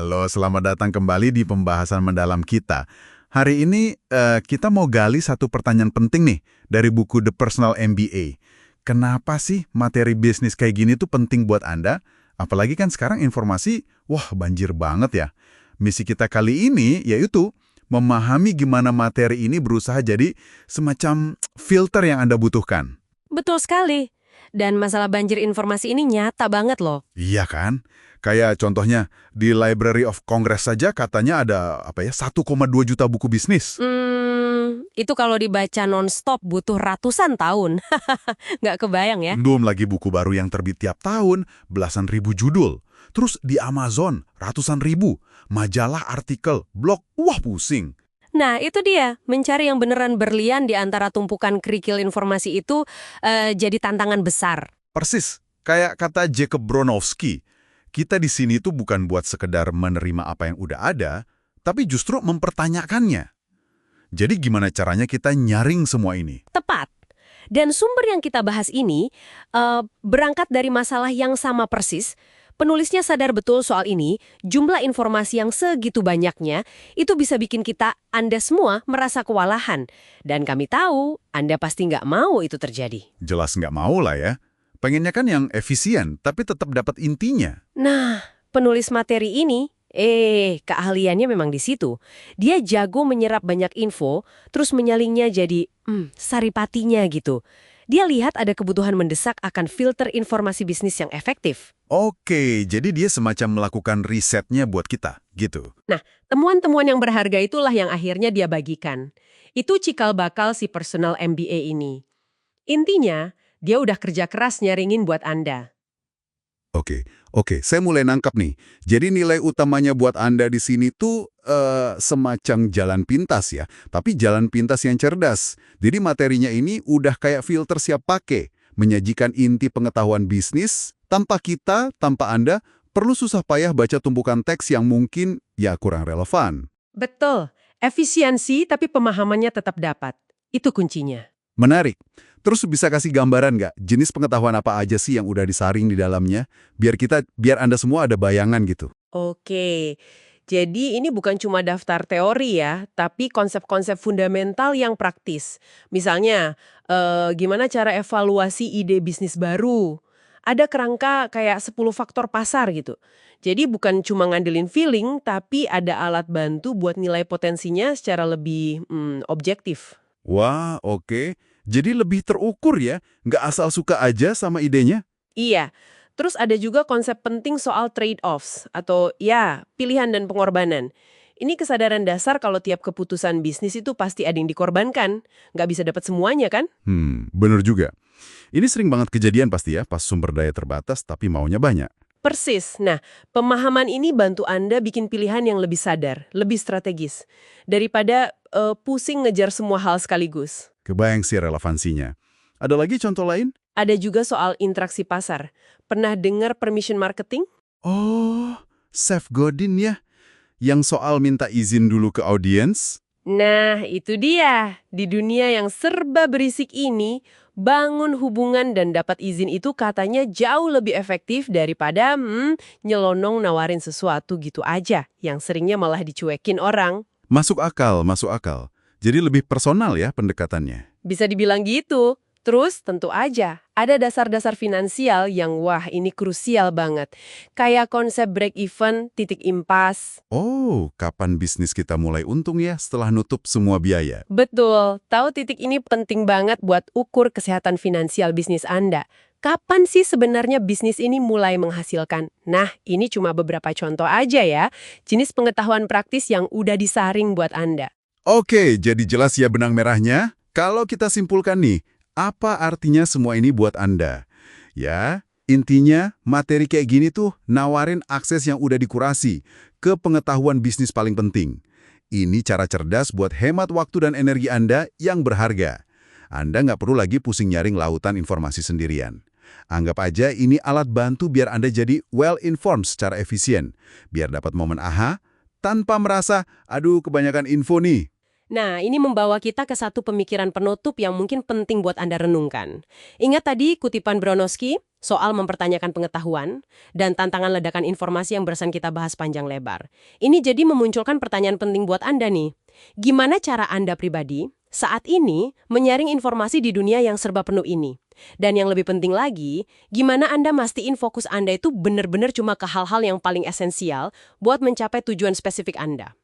Halo, selamat datang kembali di pembahasan mendalam kita. Hari ini kita mau gali satu pertanyaan penting nih dari buku The Personal MBA. Kenapa sih materi bisnis kayak gini tuh penting buat Anda? Apalagi kan sekarang informasi, wah banjir banget ya. Misi kita kali ini yaitu memahami gimana materi ini berusaha jadi semacam filter yang Anda butuhkan. Betul sekali. Dan masalah banjir informasi ini nyata banget loh. Iya kan? Kayak contohnya, di Library of Congress saja katanya ada 1,2 juta buku bisnis. Itu kalau dibaca non-stop butuh ratusan tahun. Nggak kebayang ya. Belum lagi buku baru yang terbit tiap tahun, belasan ribu judul. Terus di Amazon, ratusan ribu. Majalah, artikel, blog, wah pusing. Nah, itu dia. Mencari yang beneran berlian di antara tumpukan kerikil informasi itu jadi tantangan besar. Persis, kayak kata Jacob Bronowski. Kita di sini tuh bukan buat sekedar menerima apa yang udah ada, tapi justru mempertanyakannya. Jadi gimana caranya kita nyaring semua ini? Tepat. Dan sumber yang kita bahas ini berangkat dari masalah yang sama persis. Penulisnya sadar betul soal ini, jumlah informasi yang segitu banyaknya, itu bisa bikin Anda semua merasa kewalahan. Dan kami tahu, Anda pasti nggak mau itu terjadi. Jelas nggak mau lah ya. Pengennya kan yang efisien, tapi tetap dapat intinya. Nah, penulis materi ini, keahliannya memang di situ. Dia jago menyerap banyak info, terus menyalingnya jadi saripatinya gitu. Dia lihat ada kebutuhan mendesak akan filter informasi bisnis yang efektif. Oke, jadi dia semacam melakukan risetnya buat kita, gitu. Nah, temuan-temuan yang berharga itulah yang akhirnya dia bagikan. Itu cikal bakal si personal MBA ini. Intinya, dia udah kerja keras nyaringin buat Anda. Oke, saya mulai nangkap nih. Jadi nilai utamanya buat Anda di sini tuh semacam jalan pintas ya, tapi jalan pintas yang cerdas. Jadi materinya ini udah kayak filter siap pakai, menyajikan inti pengetahuan bisnis, tanpa Anda, perlu susah payah baca tumpukan teks yang mungkin ya kurang relevan. Betul, efisiensi tapi pemahamannya tetap dapat. Itu kuncinya. Menarik. Terus bisa kasih gambaran nggak jenis pengetahuan apa aja sih yang udah disaring di dalamnya? Biar Anda semua ada bayangan gitu. Oke, jadi ini bukan cuma daftar teori ya, tapi konsep-konsep fundamental yang praktis. Misalnya, gimana cara evaluasi ide bisnis baru? Ada kerangka kayak 10 faktor pasar gitu. Jadi bukan cuma ngandelin feeling, tapi ada alat bantu buat nilai potensinya secara lebih objektif. Wah, oke. Jadi lebih terukur ya, nggak asal suka aja sama idenya? Iya. Terus ada juga konsep penting soal trade-offs, atau ya, pilihan dan pengorbanan. Ini kesadaran dasar kalau tiap keputusan bisnis itu pasti ada yang dikorbankan. Nggak bisa dapat semuanya kan? Bener juga. Ini sering banget kejadian pasti ya, pas sumber daya terbatas tapi maunya banyak. Persis. Nah, pemahaman ini bantu Anda bikin pilihan yang lebih sadar, lebih strategis. Daripada pusing ngejar semua hal sekaligus. Kebayang sih relevansinya. Ada lagi contoh lain? Ada juga soal interaksi pasar. Pernah dengar permission marketing? Oh, Seth Godin ya. Yang soal minta izin dulu ke audiens? Nah, itu dia. Di dunia yang serba berisik ini, bangun hubungan dan dapat izin itu katanya jauh lebih efektif daripada nyelonong nawarin sesuatu gitu aja, yang seringnya malah dicuekin orang. Masuk akal, masuk akal. Jadi lebih personal ya pendekatannya. Bisa dibilang gitu. Terus tentu aja, ada dasar-dasar finansial yang wah ini krusial banget. Kayak konsep break even, titik impas. Oh, kapan bisnis kita mulai untung ya setelah nutup semua biaya? Betul, tahu titik ini penting banget buat ukur kesehatan finansial bisnis Anda. Kapan sih sebenarnya bisnis ini mulai menghasilkan? Nah, ini cuma beberapa contoh aja ya, jenis pengetahuan praktis yang udah disaring buat Anda. Oke, jadi jelas ya benang merahnya. Kalau kita simpulkan nih, apa artinya semua ini buat Anda? Ya, intinya materi kayak gini tuh nawarin akses yang udah dikurasi ke pengetahuan bisnis paling penting. Ini cara cerdas buat hemat waktu dan energi Anda yang berharga. Anda nggak perlu lagi pusing nyaring lautan informasi sendirian. Anggap aja ini alat bantu biar Anda jadi well-informed secara efisien. Biar dapat momen aha, tanpa merasa, aduh kebanyakan info nih. Nah, ini membawa kita ke satu pemikiran penutup yang mungkin penting buat Anda renungkan. Ingat tadi kutipan Bronowski, soal mempertanyakan pengetahuan, dan tantangan ledakan informasi yang barusan kita bahas panjang lebar. Ini jadi memunculkan pertanyaan penting buat Anda nih. Gimana cara Anda pribadi saat ini menyaring informasi di dunia yang serba penuh ini? Dan yang lebih penting lagi, gimana Anda mastiin fokus Anda itu benar-benar cuma ke hal-hal yang paling esensial buat mencapai tujuan spesifik Anda?